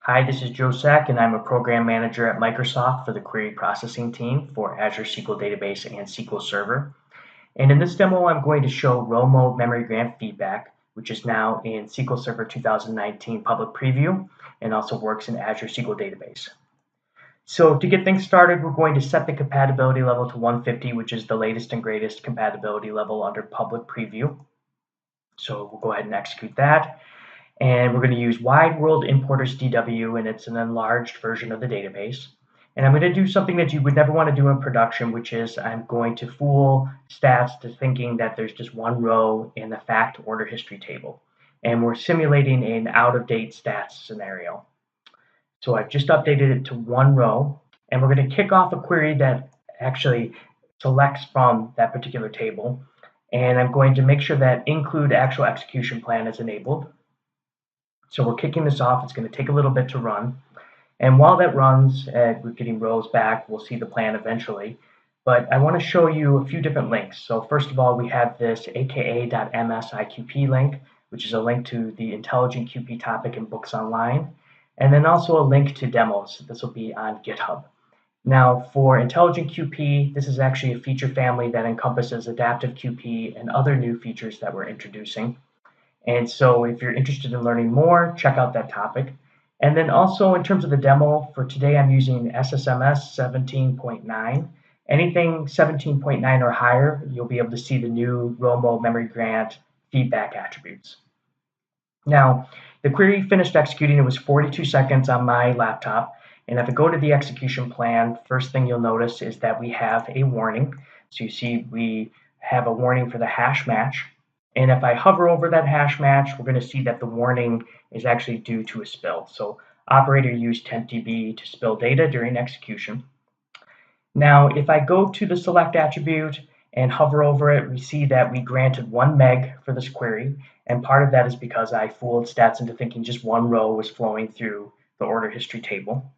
Hi, this is Joe Sack, and I'm a program manager at Microsoft for the query processing team for Azure SQL Database and SQL Server. And in this demo, I'm going to show row mode memory grant feedback, which is now in SQL Server 2019 public preview and also works in Azure SQL Database. So to get things started, we're going to set the compatibility level to 150, which is the latest and greatest compatibility level under public preview. So we'll go ahead and execute that. And we're going to use wide world importers DW, and it's an enlarged version of the database. And I'm going to do something that you would never want to do in production, which is I'm going to fool stats to thinking that there's just one row in the fact order history table. And we're simulating an out-of-date stats scenario. So I've just updated it to one row, and we're going to kick off a query that actually selects from that particular table. And I'm going to make sure that include actual execution plan is enabled. So we're kicking this off. It's going to take a little bit to run. And while that runs, we're getting rows back. We'll see the plan eventually. But I want to show you a few different links. So first of all, we have this aka.msiqp link, which is a link to the intelligent QP topic in books online. And then also a link to demos. This will be on GitHub. Now for intelligent QP, this is actually a feature family that encompasses adaptive QP and other new features that we're introducing. And so if you're interested in learning more, check out that topic. And then also in terms of the demo, for today I'm using SSMS 17.9. Anything 17.9 or higher, you'll be able to see the new row mode memory grant feedback attributes. Now, the query finished executing. It was 42 seconds on my laptop. And if I go to the execution plan, first thing you'll notice is that we have a warning. So you see we have a warning for the hash match. And if I hover over that hash match, we're going to see that the warning is actually due to a spill. So operator used tempdb to spill data during execution. Now, if I go to the select attribute and hover over it, we see that we granted 1 meg for this query. And part of that is because I fooled stats into thinking just one row was flowing through the order history table.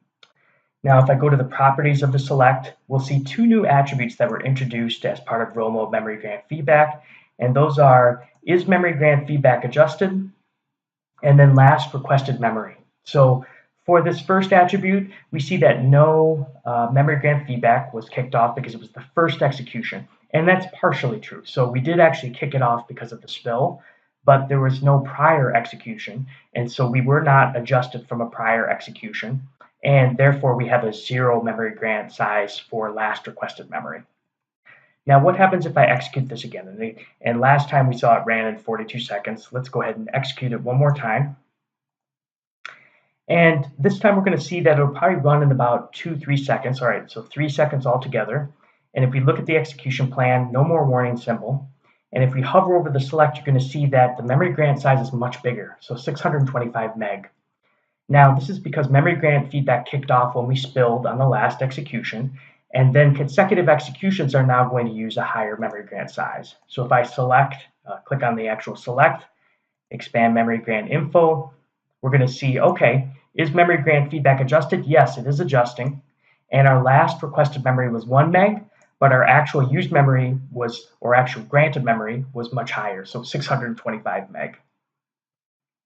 Now, if I go to the properties of the select, we'll see 2 new attributes that were introduced as part of row mode memory grant feedback. And those are, is memory grant feedback adjusted? And then last, requested memory. So for this first attribute, we see that no memory grant feedback was kicked off because it was the first execution. And that's partially true. So we did actually kick it off because of the spill, but there was no prior execution. And so we were not adjusted from a prior execution. And therefore, we have a 0 memory grant size for last requested memory. Now, what happens if I execute this again? And last time we saw it ran in 42 seconds. Let's go ahead and execute it one more time. And this time we're going to see that it'll probably run in about 2-3 seconds. All right, so 3 seconds altogether. And if we look at the execution plan, no more warning symbol. And if we hover over the select, you're going to see that the memory grant size is much bigger, so 625 meg. Now, this is because memory grant feedback kicked off when we spilled on the last execution. And then consecutive executions are now going to use a higher memory grant size. So if I select, click on the actual select, expand memory grant info, we're going to see, okay, is memory grant feedback adjusted? Yes, it is adjusting. And our last requested memory was 1 meg, but our actual used memory was, or actual granted memory was much higher, so 625 meg.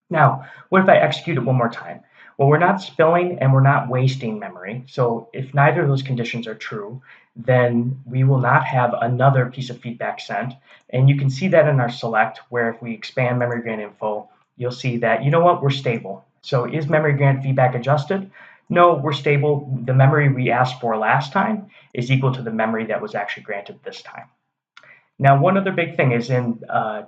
Now, what if I execute it one more time? Well, we're not spilling and we're not wasting memory. So if neither of those conditions are true, then we will not have another piece of feedback sent. And you can see that in our select, where if we expand memory grant info, you'll see that, you know what, we're stable. So is memory grant feedback adjusted? No, we're stable. The memory we asked for last time is equal to the memory that was actually granted this time. Now, one other big thing is in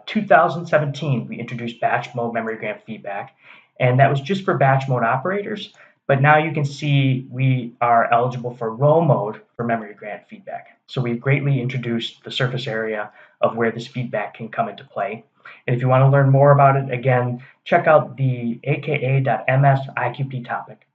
2017, we introduced batch mode memory grant feedback, and that was just for batch mode operators. But now you can see we are eligible for row mode for memory grant feedback. So we've greatly introduced the surface area of where this feedback can come into play. And if you want to learn more about it, again, check out the aka.ms IQP topic.